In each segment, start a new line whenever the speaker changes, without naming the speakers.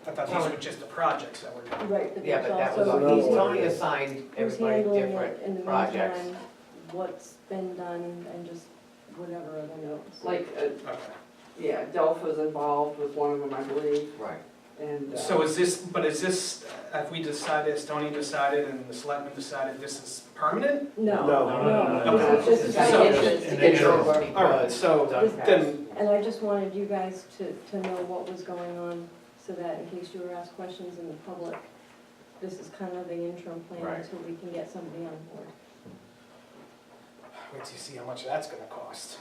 I thought these were just the projects that were.
Right, but
Yeah,
there's
but that was,
also,
another
he's
one.
Tony assigned
who's
everybody
handling
different
it in the
projects.
meantime, what's been done, and just whatever other notes.
Like,
Okay.
yeah, Delph was involved with one of them, I believe,
Right.
and.
So is this, have we decided, has Tony decided and the selectmen decided this is permanent?
No,
No.
no, this is just a
So-
transition.
To get your work.
All right, so
Doug
then,
And I just wanted you guys to know what was going on, so that in case you were asked questions in the public, this is kind of the interim plan
Right.
until we can get somebody on board.
wait till you see how much that's gonna cost.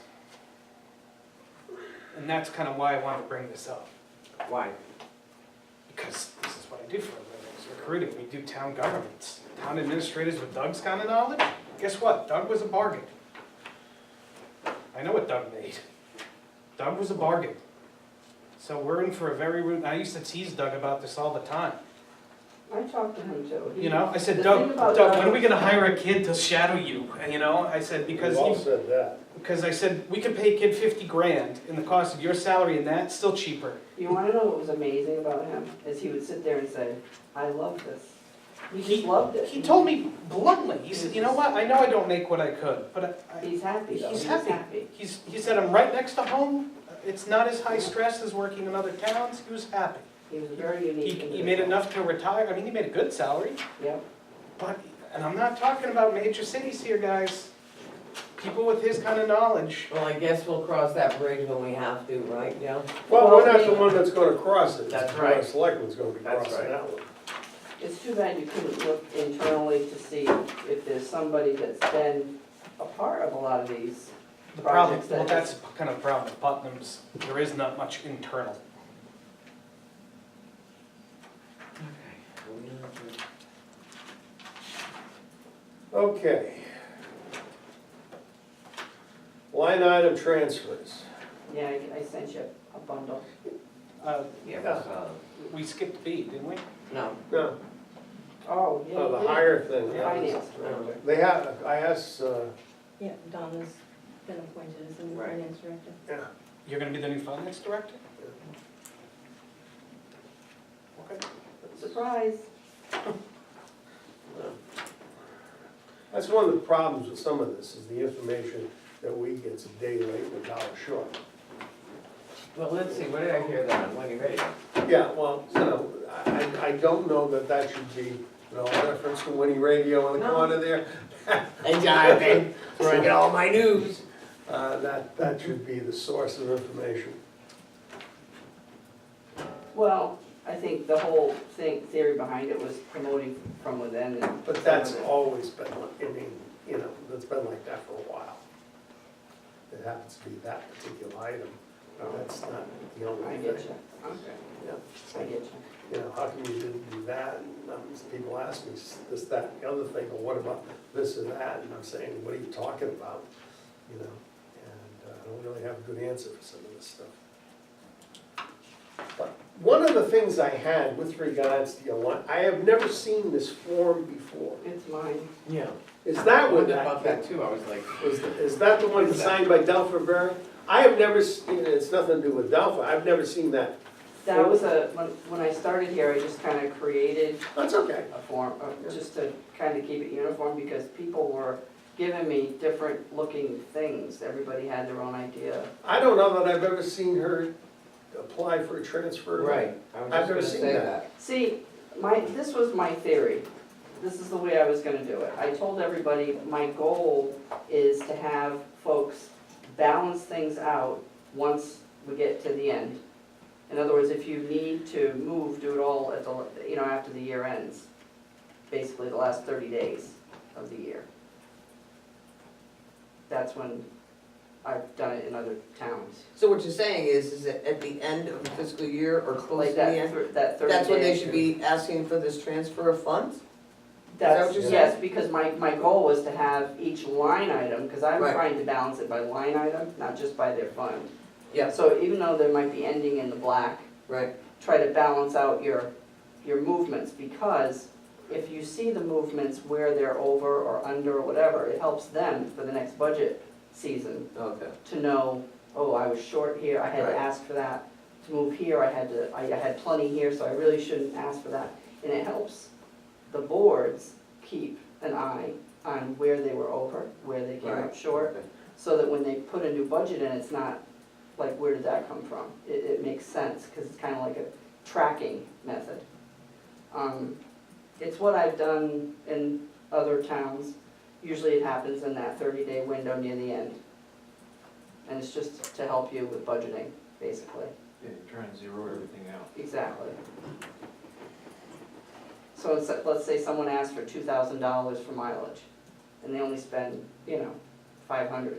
And that's kind of why I wanted to bring this up,
Why?
because this is what I do for a living, is recruiting. We do town governments, town administrators with Doug's kind of knowledge. Guess what? Doug was a bargain. I know what Doug made. Doug was a bargain. So we're in for a very, I used to tease Doug about this all the time.
I talked to him too.
You know, I said,
The
Doug,
thing about
Doug, when are we gonna hire a kid to shadow you? And, you know, I said,
We've
because
all
you,
said that.
because I said, we could pay a kid 50 grand and the cost of your salary and that, still cheaper.
You wanna know what was amazing about him, is he would sit there and say, I love this. He just loved it.
He told me bluntly, he said, you know what, I know I don't make what I could, but
He's happy though,
He's
he's
happy.
happy.
he said, I'm right next to home, it's not as high stress as working in other towns, he was happy.
He was a very unique
He
individual.
made enough to retire, I mean, he made a good salary,
Yep,
but, and I'm not talking about major cities here, guys. People with his kind of knowledge.
Well, I guess we'll cross that bridge when we have to, right, Joe?
Well, we're not the one that's gonna cross it.
That's
The
right.
selectman's gonna be
That's
crossing
right.
that one.
it's too bad you couldn't look internally to see if there's somebody that's been a part of a lot of these.
The problem,
Projects
well,
that-
that's kind of the problem with Putnam's, there is not much internal.
Okay. Line item transfers.
Yeah, I sent you a bundle.
Yeah, but,
We skipped B, didn't we?
no,
No,
Oh, yeah.
no,
you
the
did.
higher thing, yeah.
Finance director.
They have, I asked,
Yeah, Donna's been appointed as the new
Right.
finance director.
yeah,
You're gonna be the new finance director? Okay.
Surprise.
that's one of the problems with some of this, is the information that we get's a day late and a dollar short.
well, let's see, what did I hear that on, when you ready?
Yeah, well, you know, I don't know that that should be, you know, a reference to Winnie Radio in the
No.
corner there.
Hey, Jonathan, where I get all my news.
That should be the source of information.
Well, I think the whole theory behind it was promoting from within and.
But that's always been, I mean, you know, that's been like that for a while. It happens to be that particular item, that's not the only
I
thing.
get you, okay,
Yeah.
I get you.
You know, how come you didn't do that? And people ask me this, that, and the other thing, well, what about this and that? And I'm saying, what are you talking about? You know, and I don't really have a good answer for some of this stuff. But one of the things I had with regards to your line, I have never seen this form before.
It's mine.
Yeah.
Is that
I
what
wondered
that
about that too, I was like,
is that the one
What is that?
signed by Delphi Berry? I have never seen, it's nothing to do with Delphi, I've never seen that.
That was when I started here, I just kind of created
That's okay.
a form, just to kind of keep it uniform, because people were giving me different looking things. Everybody had their own idea.
I don't know that I've ever seen her apply for a transfer.
right, I was
I've
just
never
gonna
seen
say
that.
that.
See, this was my theory. This is the way I was gonna do it. I told everybody, my goal is to have folks balance things out once we get to the end. In other words, if you need to move, do it all at the, you know, after the year ends. Basically, the last 30 days of the year. That's when I've done it in other towns.
So what you're saying is that at the end of the fiscal year or close
Like
to the end,
that 30 days.
that's when they should be asking for this transfer of funds?
That's,
what you're saying?
yes, because my goal was to have each line item, because I'm
Right.
trying to balance it by line item, not just by their fund.
Yeah.
So even though they might be ending in the black,
Right,
try to balance out your movements, because if you see the movements where they're over or under or whatever, it helps them for the next budget season
okay.
to know, oh, I was short here, I had
Right.
to ask for that. to move here, I had plenty here, so I really shouldn't ask for that. And it helps the boards keep an eye on where they were over, where they came up
Right.
short, so that when they put a new budget in, it's not like, where did that come from? It makes sense, because it's kind of like a tracking method. It's what I've done in other towns. Usually it happens in that 30-day window near the end. And it's just to help you with budgeting, basically.
Yeah, you're trying to zero everything out.
Exactly. So it's, let's say someone asks for $2,000 for mileage, and they only spend, $500.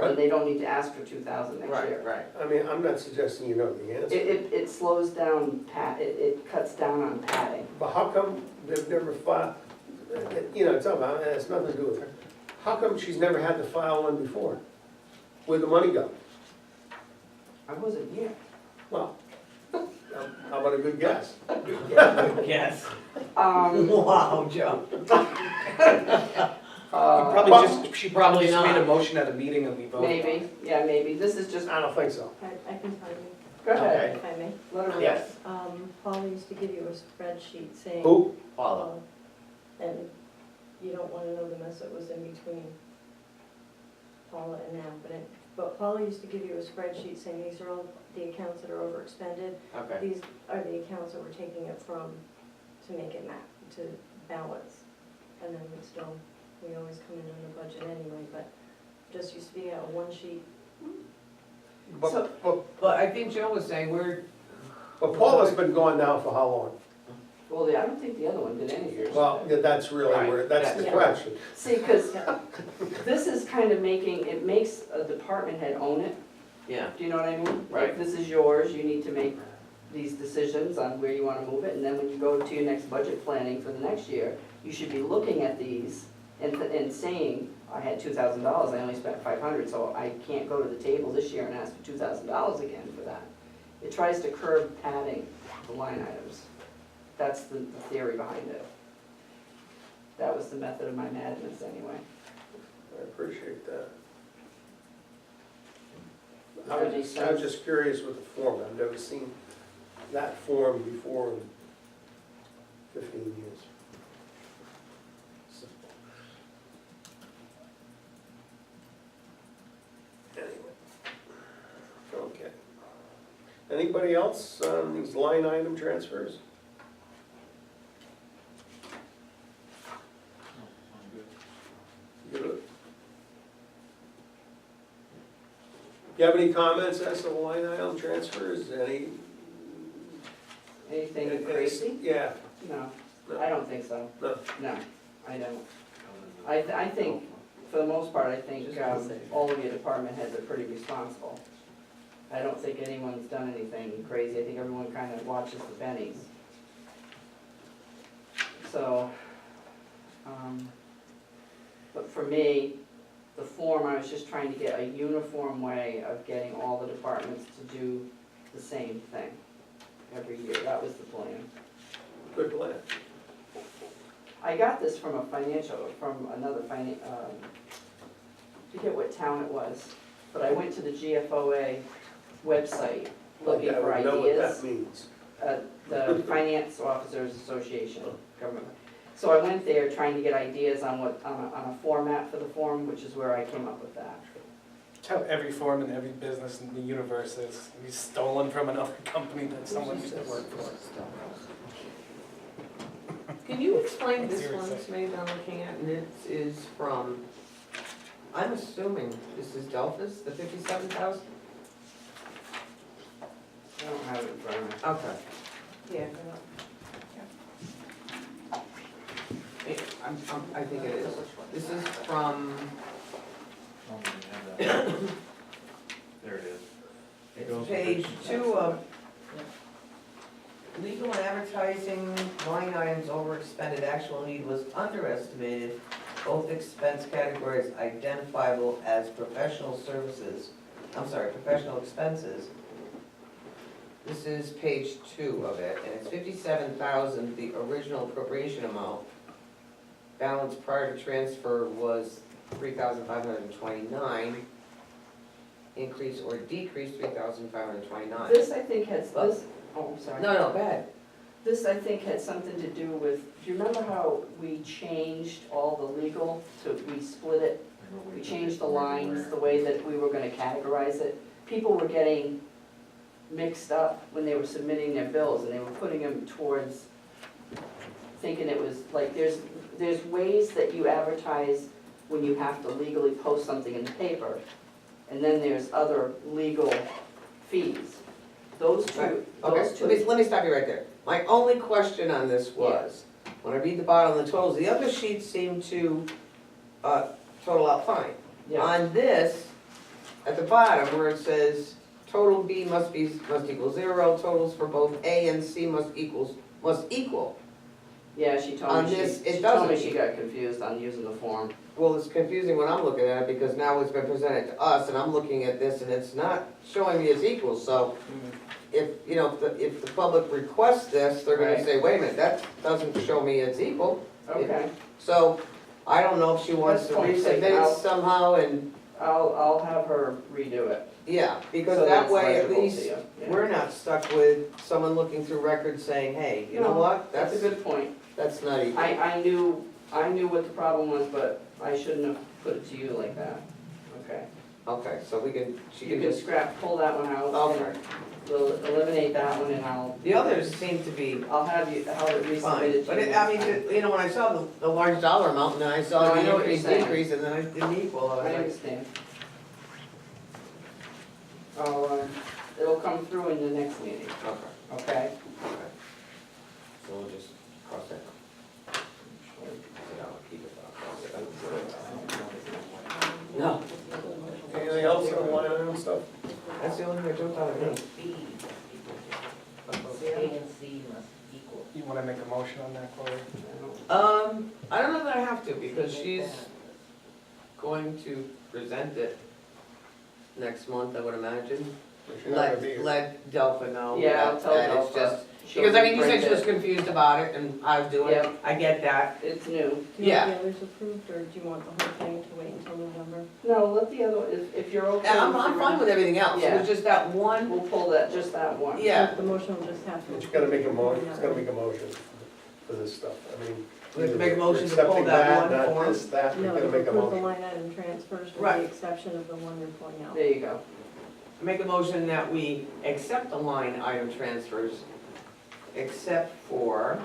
And they don't need to ask for $2,000 next year.
right.
I mean, I'm not suggesting you know the answer.
It slows down, it cuts down on padding.
But how come they've never filed, it's about, it has nothing to do with her. How come she's never had to file one before? Where'd the money go?
I wasn't here.
Well, how about a good guess?
Yes.
Um,
Wow, Joe.
She probably
Probably
just made a
not.
motion at a meeting and we voted.
maybe, yeah, maybe, this is just,
I don't think so.
I can tell you,
go ahead,
if I may.
let her rip.
Yes.
Paul used to give you a spreadsheet saying.
Who?
Follow.
And you don't wanna know the mess that was in between Paula and now, but Paula used to give you a spreadsheet saying these are all the accounts that are overexpended.
Okay.
These are the accounts that we're taking it from to make it to balance. And then we always come in on the budget anyway, but just used to be a one sheet.
So-
But I think Joe was saying
But Paula's been gone now for how long?
Well, I don't think the other one did anything.
Well, yeah, that's really
Right,
where, that's the
yeah.
question.
See, because this is kind of it makes a department head own it.
yeah,
Do you know what I mean?
Right.
Like, this is yours, you need to make these decisions on where you wanna move it, and then when you go to your next budget planning for the next year, you should be looking at these and saying, I had $2,000, I only spent $500, so I can't go to the table this year and ask for $2,000 again for that. It tries to curb padding the line items. That's the theory behind it. That was the method of my madness anyway.
I appreciate that.
Does that make
I was
sense?
just curious with the form. I've never seen that form before in 15 years. So. Anyway. Okay. Anybody else on these line item transfers?
No, I'm good.
Good. You have any comments as to the line item transfers?
Anything crazy?
Yeah.
No,
No.
I don't think so.
No.
No, I don't. I think, for the most part, I think all of your department heads are pretty responsible. I don't think anyone's done anything crazy. I think everyone kind of watches the pennies. So, but for me, the form, I was just trying to get a uniform way of getting all the departments to do the same thing every year. That was the plan.
Good plan.
I got this from another forget what town it was, but I went to the GFOA website looking
Like, I
for
would know what that
ideas.
means.
The Finance Officers Association, government. So I went there trying to get ideas on a format for the form, which is where I came up with that.
That's how every form in every business in the universe is. He's stolen from another company that someone used to work for.
Can you explain this one
Seriously.
to me that I'm looking at, and it is from, I'm assuming this is Delphus, the 57,000?
I don't have it in front of me.
Okay.
Yeah.
I think it is. This is from,
I don't even have that. There it is. It goes
it's
with
page
it.
2 of legal and advertising line items overexpended, actual need was underestimated. Both expense categories identifiable as professional expenses. This is page 2 of it, and it's 57,000, the original appropriation amount. Balance prior to transfer was 3,529. increase or decrease 3,529.
This, I think, has, this, oh, I'm sorry.
No, no, go ahead.
This, I think, had something to do with, do you remember how we changed all the legal we split it? We changed the lines, the way that we were gonna categorize it. People were getting mixed up when they were submitting their bills, and they were putting them towards, thinking it was, like, there's ways that you advertise when you have to legally post something in the paper, and then there's other legal fees. Those two,
Okay,
those two.
let me stop you right there. My only question on this was, when I read the bottom of the totals, the other sheets seem to total out fine.
Yeah,
On this, at the bottom where it says, total B must equal 0, totals for both A and C must equal.
yeah, she told
On
me,
this, it
she told me
doesn't.
she got confused on using the form.
Well, it's confusing when I'm looking at it, because now it's been presented to us, and I'm looking at this, and it's not showing me as equal, so if, you know, if the public requests this, they're gonna
Right.
say, wait a minute, that doesn't show me as equal.
Okay,
So, I don't know if she wants to
That's fine.
resubmit it
I'll-
somehow, and,
I'll have her redo it.
yeah, because
so
that
it's
way, at
legible to
least,
you. Yeah.
we're not stuck with someone looking through records saying, hey, you know
No,
what,
That's a good point.
that's not equal.
I knew what the problem was, but I shouldn't have put it to you like that. Okay.
Okay, so she
You
can
can
just,
pull that one out.
okay.
and We'll eliminate that one, and
The others seem to be
I'll have it
fine,
resubmitted
but
to you.
it, I mean, you know, when I saw the large dollar amount, and then I
No,
saw
I
the
know what you're
increase,
saying.
decrease, and then it didn't equal, I was
I
like,
understand. It'll come through in the next meeting,
okay,
okay?
okay. So we'll just cross that out. I'll keep it off. No,
Anything else on line item stuff?
that's the only thing that jumped out at me.
A and C must equal.
You wanna make a motion on that, Chloe?
I don't know that I have to, because she's going to present it next month, I would imagine.
She's not gonna be here.
Let Delphi know.
Yeah, I'll
that-
tell
that it's
Delphi.
just-
She'll
Because, I mean, you said
reprint
she was
it.
confused about it, and I was doing it,
Yep.
I get that.
It's new.
Do you want
Yeah.
the others approved, or do you want the whole thing to wait until November?
No, let the other, if you're okay.
And I'm fine with everything else, it
Yeah.
was just that one,
We'll pull that, just that one.
yeah.
The motion will just have to.
But you gotta make a motion, it's gotta make a motion for this stuff, I mean.
We have to make a motion to pull
accepting
that one
not
form.
this, that, we
No,
gotta
to
make a
approve the
motion.
line item transfers with
Right.
the exception of the one you're pulling out.
There you go.
Make a motion that we accept the line item transfers, except for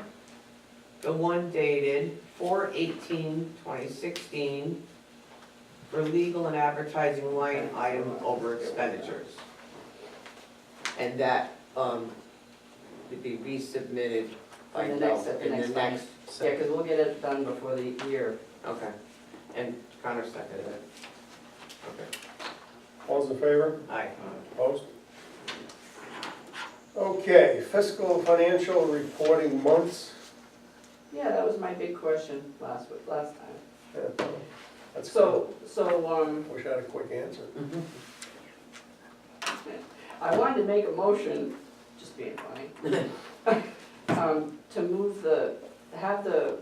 the one dated 4/18/2016 for legal and advertising line item over expenditures. And that, to be resubmitted by
In the next-
Delphi
at the
in the
next
next,
Yeah, because we'll get it done before the year.
okay. And Connor seconded it. Okay,
All's in favor?
aye.
Opposed? Okay, fiscal financial reporting months.
Yeah, that was my big question last time.
Yeah, That's
So,
Wish I had a quick answer.
I wanted to make a motion, just being funny, to move have the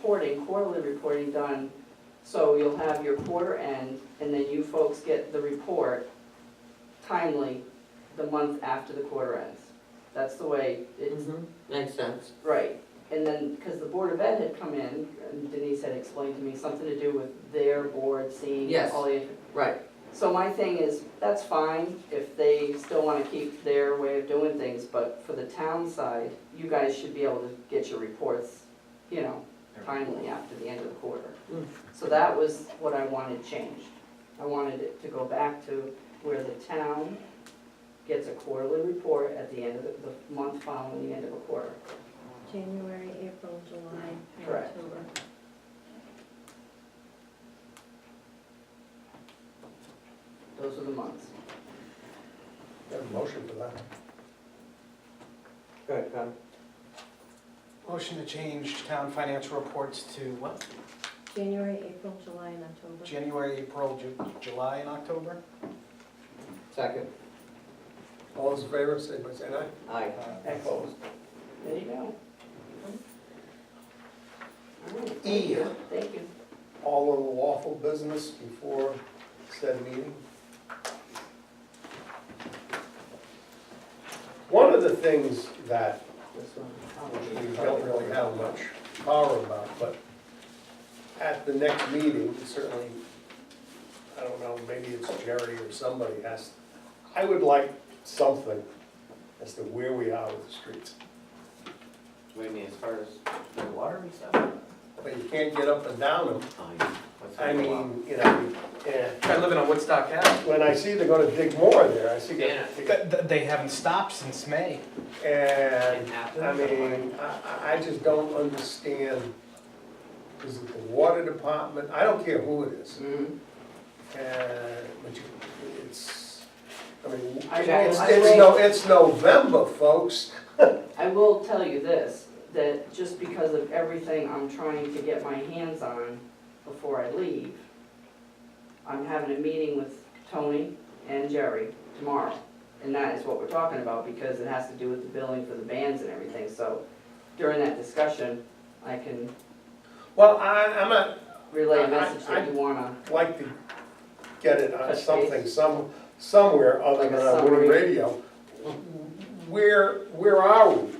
quarterly reporting done, so you'll have your quarter end, and then you folks get the report timely the month after the quarter ends. That's the way it's,
Makes sense.
right. And then, because the Board of Ed had come in, and Denise had explained to me something to do with their board seeing
Yes.
all the.
Right,
So my thing is, that's fine if they still wanna keep their way of doing things, but for the town side, you guys should be able to get your reports, you know, timely after the end of the quarter.
Mm.
So that was what I wanted changed. I wanted it to go back to where the town gets a quarterly report at the end of the month following the end of a quarter.
January, April, July, and
Correct.
October.
Those are the months.
Got a motion for that.
go ahead, Connor.
Motion to change town financial reports to what?
January, April, July, and October.
January, April, July, and October?
Second.
All those in favor, say by saying aye.
Aye.
Excellent. There you go. All right,
E.
thank you. Thank you.
All of the lawful business before said meeting. of the things that
This one.
we don't really have much power about, but at the next meeting, certainly, I don't know, maybe it's Jerry or somebody has, I would like something as to where we are with the streets.
What do you mean, as far as the water and stuff?
But you can't get up and down them.
What's
I
that about?
mean, you know, and
Try living on Woodstock Ave.
when I see they're gonna dig more there, I see
Yeah.
that.
They haven't stopped since May.
And,
It happens.
I mean, I just don't understand, is it the water department, I don't care who it is.
Mhm.
But you, it's, I mean,
I
it's November, folks.
I will tell you this, that just because of everything I'm trying to get my hands on before I leave, I'm having a meeting with Tony and Jerry tomorrow. And that is what we're talking about, because it has to do with the billing for the bands and everything, so during that discussion, I can
Well, I'm not,
relay a message that you wanna,
like to get it on
Touch
something,
base.
somewhere other
Like a
than on Woody
summary.
Radio. Where are we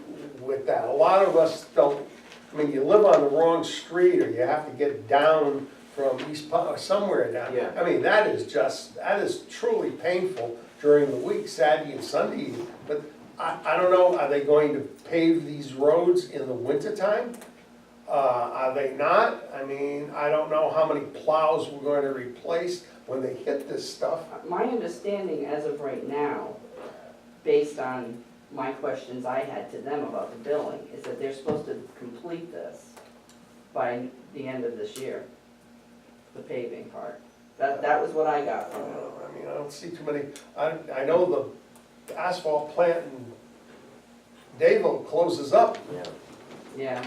with that? A lot of us don't, I mean, you live on the wrong street, or you have to get down from or somewhere down.
Yeah.
I mean, that is truly painful during the week, Saturday and Sunday, but I don't know, are they going to pave these roads in the wintertime? Are they not? I mean, I don't know how many plows we're going to replace when they hit this stuff.
my understanding as of right now, based on my questions I had to them about the billing, is that they're supposed to complete this by the end of this year, the paving part. That was what I got from it.
I mean, I don't see too many, I know the asphalt plant in Dayville closes up.
Yeah,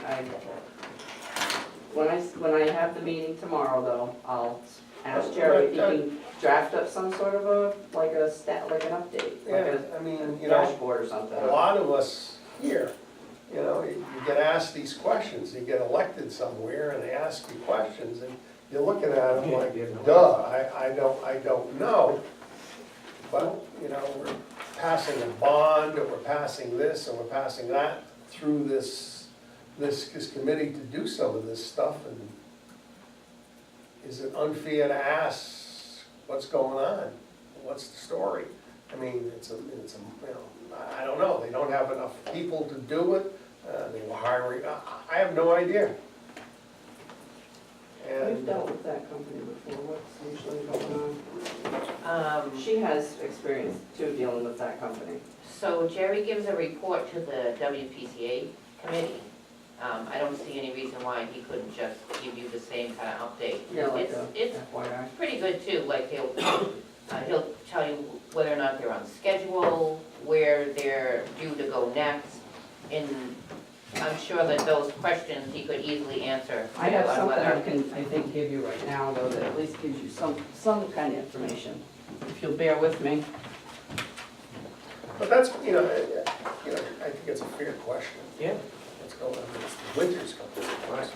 when I have the meeting tomorrow though, I'll ask Jerry if he can draft up some sort of a, like an update, like
Yeah,
a
I mean, you know,
dashboard or something.
a lot of us here, you know, you get asked these questions, you get elected somewhere and they ask you questions and you're looking at them like, duh, I don't know. But, you know, we're passing a bond, or we're passing this, and we're passing that through this committee to do some of this stuff, and is it unfair to ask what's going on? What's the story? I mean, it's a, you know, I don't know, they don't have enough people to do it, they were hiring, I have no idea.
We've
And,
dealt with that company before, what's usually going on? She has experience too dealing with that company.
So Jerry gives a report to the WPCA committee. I don't see any reason why he couldn't just give you the same kind of update.
Yeah, like
It's
a FYI.
pretty good too, like he'll tell you whether or not they're on schedule, where they're due to go next. And I'm sure that those questions he could easily answer.
I have
on
something
whether-
I can, I think, give you right now, though, that at least gives you some kind of information. If you'll bear with me.
but that's, you know, I think it's a fair question.
Yeah.
What's going on, it's the winter's coming.
Right.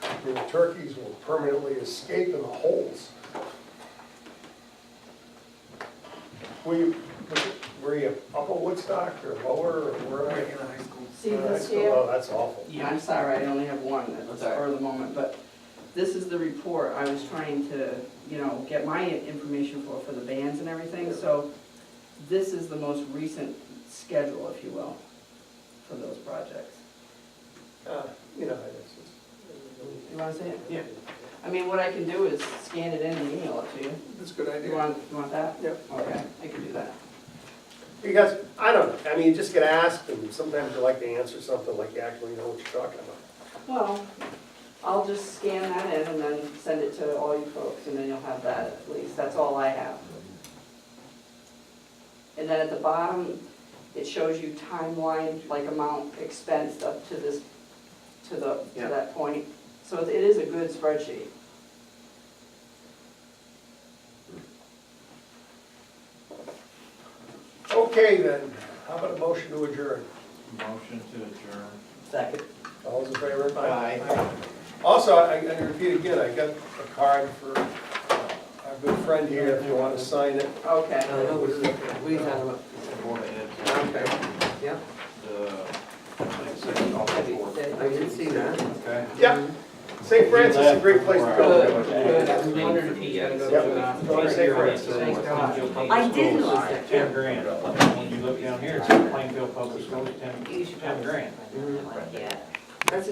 I mean, the turkeys will permanently escape in the holes. Were you upper Woodstock or lower or where are you?
See
High
this
school?
here?
Oh, that's awful.
Yeah, I'm sorry, I only have one at
That's all right.
for the moment, but this is the report I was trying to, you know, get my information for the bands and everything, so this is the most recent schedule, if you will, for those projects.
You know, it's just.
You wanna see it?
Yeah.
I mean, what I can do is scan it in and email it to you.
It's a good
You
idea.
want that?
Yep.
Okay, I can do that.
Because, I don't know, I mean, you just get asked and sometimes you like to answer something like you actually know what you're talking about.
Well, I'll just scan that in and then send it to all you folks, and then you'll have that at least, that's all I have. And then at the bottom, it shows you timeline, like amount expensed up to this, to
Yeah.
that point. So it is a good spreadsheet.
Okay then, how about a motion to adjourn?
Motion to adjourn.
Second.
All those in favor?
Aye.
Also, I repeat again, I got a card for our good friend here if you want to sign it.
Okay.
I don't know, what are you talking about?
Board of Ed.
Okay, yeah, I did see that.
Okay.
Yeah, St. Francis is a great place to
Good,
go.
good. I was wondering if you gotta go
Yep.
to
Go to St. Francis.
Thank God.
I did know
that.
10 grand. When you look down here, it's Plainfield Public Schools,
You should
10 grand.
Yeah.
That's